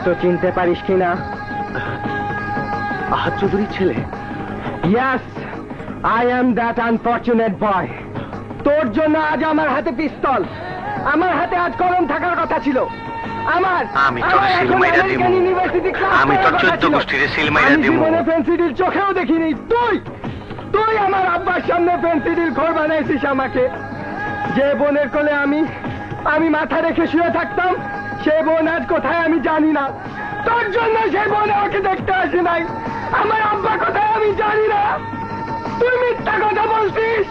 তো চিনতে পারিস কিনা? আহাদ চৌধুরীর ছেলে? Yes, I am that unfortunate boy. তোর জন্য আজ আমার হাতে পিস্তল, আমার হাতে আজ কলম থাকার কথা ছিল। আমি তোর সিলমাইরা দিব, আমি তোর 14 গোষ্ঠীর সিলমাইরা দিব। জীবনে পেন্সিডিল চোখেও দেখিনি। তুই আমার আব্বার সামনে পেন্সিডিল ঘর বানাইছিস আমাকে। যে বোনের কোলে আমি মাথা রেখে শুয়ে থাকতাম, সে বোন আজ কোথায় আমি জানি না। তোর জন্য সেই বোন আমাকে দেখতে আসে নাই। আমার আব্বা কোথায় আমি জানি না। তুই মিথ্যা কথা বলছিস,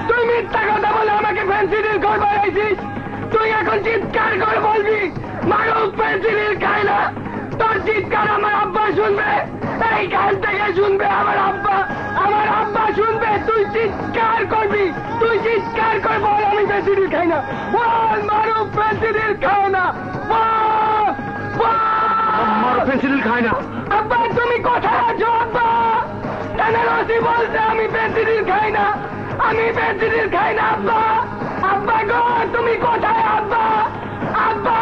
তুই মিথ্যা কথা বলে আমাকে পেন্সিডিল ঘর বানাইছিস। তুই এখন চিৎকার করে বলবি মারুফ পেন্সিডিল খায় না। তোর চিৎকার আমার আব্বা শুনবে, এইখান থেকে শুনবে আমার আব্বা শুনবে। তুই চিৎকার করবি, তুই চিৎকার করে বল আমি পেন্সিডিল খাই না। বল মারুফ পেন্সিডিল খায় না, আমার পেন্সিল খায় না। আব্বা তুমি কোথায় আছো? আব্বা রসি বলছে আমি পেন্সিডিল খাই না, আমি পেন্সিডিল খাই না। আব্বা গো তুমি কোথায়? আব্বা